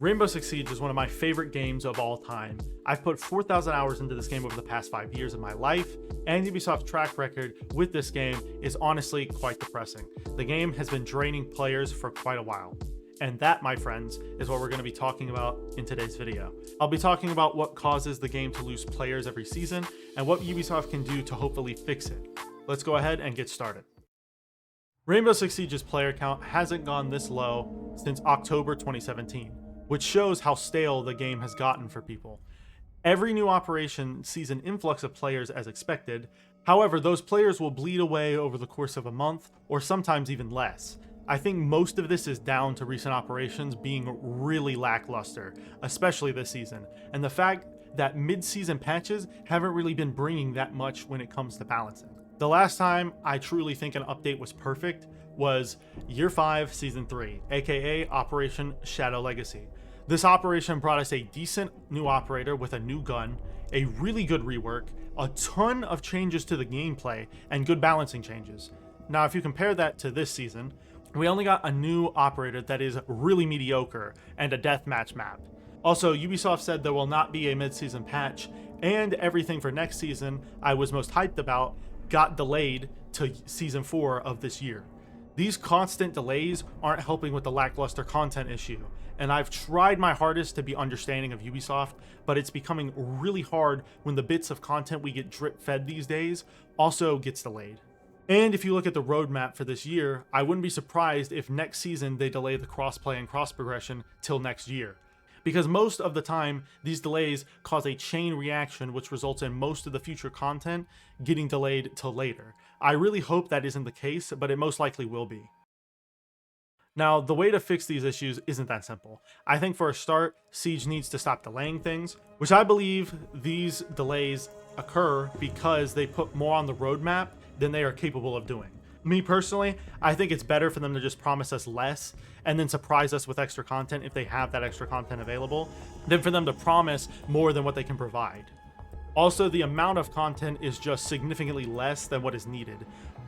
Rainbow Six Siege is one of my favorite games of all time. I've put 4,000 hours into this game over the past 5 years of my life, and Ubisoft's track record with this game is honestly quite depressing. The game has been draining players for quite a while. And that, my friends, is what we're going to be talking about in today's video. I'll be talking about what causes the game to lose players every season, and what Ubisoft can do to hopefully fix it. Let's go ahead and get started. Rainbow Six Siege's player count hasn't gone this low since October 2017. Which shows how stale the game has gotten for people. Every new operation sees an influx of players as expected. However, those players will bleed away over the course of a month, or sometimes even less. I think most of this is down to recent operations being really lackluster, especially this season, and the fact that mid-season patches haven't really been bringing that much when it comes to balancing. The last time I truly think an update was perfect was Year 5, Season 3, aka Operation Shadow Legacy. This operation brought us a decent new operator with a new gun, a really good rework, a ton of changes to the gameplay, and good balancing changes. Now, if you compare that to this season, we only got a new operator that is really mediocre and a deathmatch map. Also, Ubisoft said there will not be a mid-season patch, and everything for next season I was most hyped about got delayed to Season 4 of this year. These constant delays aren't helping with the lackluster content issue, and I've tried my hardest to be understanding of Ubisoft, but it's becoming really hard when the bits of content we get drip-fed these days also gets delayed. And if you look at the roadmap for this year, I wouldn't be surprised if next season they delay the crossplay and cross-progression till next year. Because most of the time, these delays cause a chain reaction which results in most of the future content getting delayed till later. I really hope that isn't the case, but it most likely will be. Now, the way to fix these issues isn't that simple. I think for a start, Siege needs to stop delaying things, which I believe these delays occur because they put more on the roadmap than they are capable of doing. Me personally, I think it's better for them to just promise us less and then surprise us with extra content if they have that extra content available, than for them to promise more than what they can provide. Also, the amount of content is just significantly less than what is needed.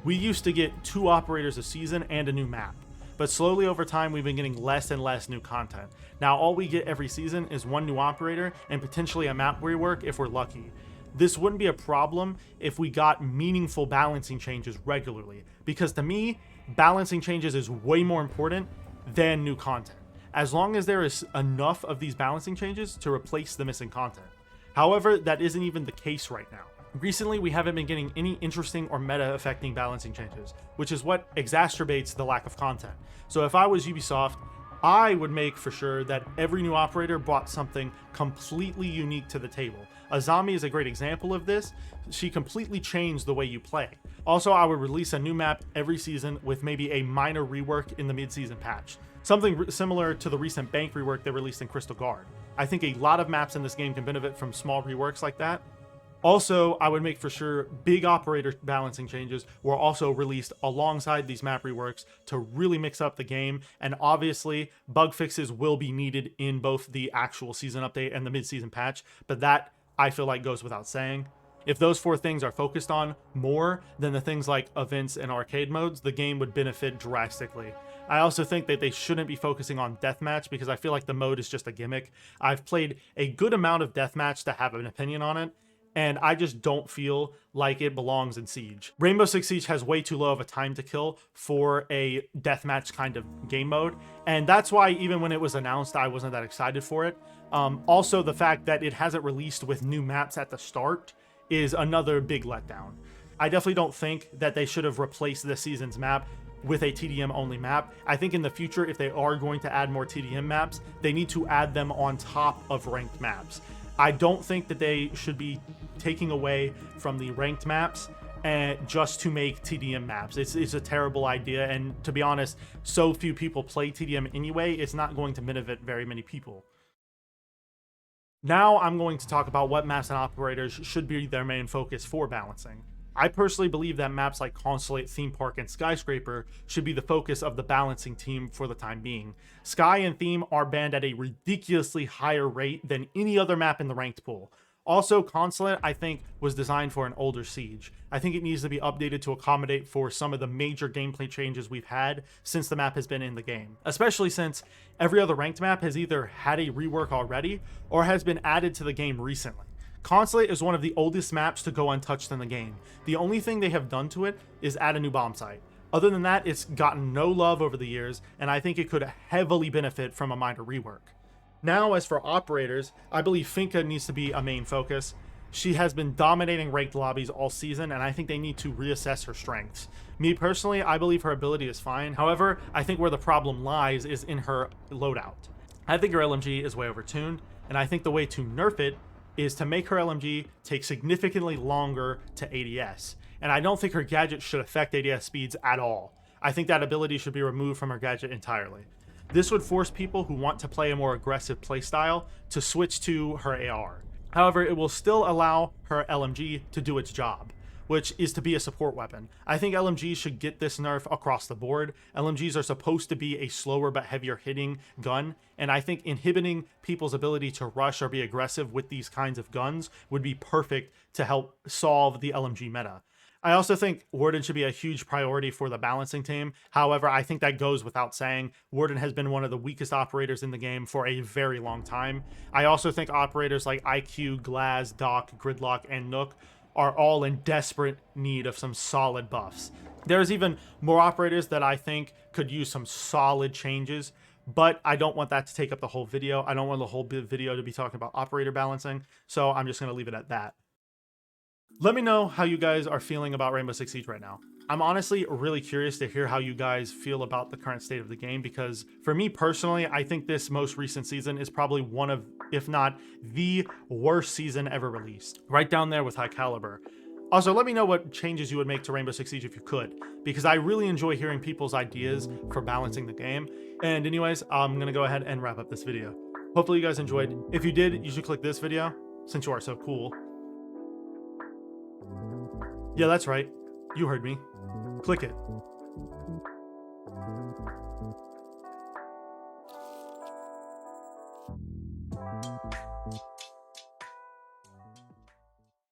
We used to get 2 operators a season and a new map, but slowly over time we've been getting less and less new content. Now all we get every season is 1 new operator and potentially a map rework if we're lucky. This wouldn't be a problem if we got meaningful balancing changes regularly, because to me, balancing changes is way more important than new content, as long as there is enough of these balancing changes to replace the missing content. However, that isn't even the case right now. Recently, we haven't been getting any interesting or meta-affecting balancing changes, which is what exacerbates the lack of content. So if I was Ubisoft, I would make for sure that every new operator brought something completely unique to the table. Azami is a great example of this. She completely changed the way you play. Also, I would release a new map every season with maybe a minor rework in the mid-season patch. Something similar to the recent bank rework they released in Crystal Guard. I think a lot of maps in this game can benefit from small reworks like that. Also, I would make for sure big operator balancing changes were also released alongside these map reworks to really mix up the game, and obviously bug fixes will be needed in both the actual season update and the mid-season patch, but that I feel like goes without saying. If those 4 things are focused on more than the things like events and arcade modes, the game would benefit drastically. I also think that they shouldn't be focusing on deathmatch because I feel like the mode is just a gimmick. I've played a good amount of deathmatch to have an opinion on it, and I just don't feel like it belongs in Siege. Rainbow Six Siege has way too low of a time to kill for a deathmatch kind of game mode, and that's why even when it was announced, I wasn't that excited for it. Also, the fact that it hasn't released with new maps at the start is another big letdown. I definitely don't think that they should have replaced this season's map with a TDM only map. I think in the future, if they are going to add more TDM maps, they need to add them on top of ranked maps. I don't think that they should be taking away from the ranked maps and just to make TDM maps. It's a terrible idea, and to be honest, so few people play TDM anyway, it's not going to benefit very many people. Now I'm going to talk about what maps and operators should be their main focus for balancing. I personally believe that maps like Consulate, Theme Park, and Skyscraper should be the focus of the balancing team for the time being. Sky and Theme are banned at a ridiculously higher rate than any other map in the ranked pool. Also, Consulate, I think, was designed for an older Siege. I think it needs to be updated to accommodate for some of the major gameplay changes we've had since the map has been in the game. Especially since every other ranked map has either had a rework already or has been added to the game recently. Consulate is one of the oldest maps to go untouched in the game. The only thing they have done to it is add a new bomb site. Other than that, it's gotten no love over the years, and I think it could heavily benefit from a minor rework. Now, as for operators, I believe Finka needs to be a main focus. She has been dominating ranked lobbies all season, and I think they need to reassess her strengths. Me personally, I believe her ability is fine. However, I think where the problem lies is in her loadout. I think her LMG is way overtuned, and I think the way to nerf it is to make her LMG take significantly longer to ADS. And I don't think her gadget should affect ADS speeds at all. I think that ability should be removed from her gadget entirely. This would force people who want to play a more aggressive playstyle to switch to her AR. However, it will still allow her LMG to do its job, which is to be a support weapon. I think LMGs should get this nerf across the board. LMGs are supposed to be a slower but heavier hitting gun, and I think inhibiting people's ability to rush or be aggressive with these kinds of guns would be perfect to help solve the LMG meta. I also think Warden should be a huge priority for the balancing team. However, I think that goes without saying. Warden has been one of the weakest operators in the game for a very long time. I also think operators like IQ, Glaz, Doc, Gridlock, and Nook are all in desperate need of some solid buffs. There's even more operators that I think could use some solid changes, but I don't want that to take up the whole video. I don't want the whole video to be talking about operator balancing, so I'm just going to leave it at that. Let me know how you guys are feeling about Rainbow Six Siege right now. I'm honestly really curious to hear how you guys feel about the current state of the game, because for me personally, I think this most recent season is probably one of, if not the worst season ever released. Right down there with High Caliber. Also, let me know what changes you would make to Rainbow Six Siege if you could, because I really enjoy hearing people's ideas for balancing the game. And anyways, I'm going to go ahead and wrap up this video. Hopefully you guys enjoyed. If you did, you should click this video, since you are so cool. Yeah, that's right. You heard me. Click it.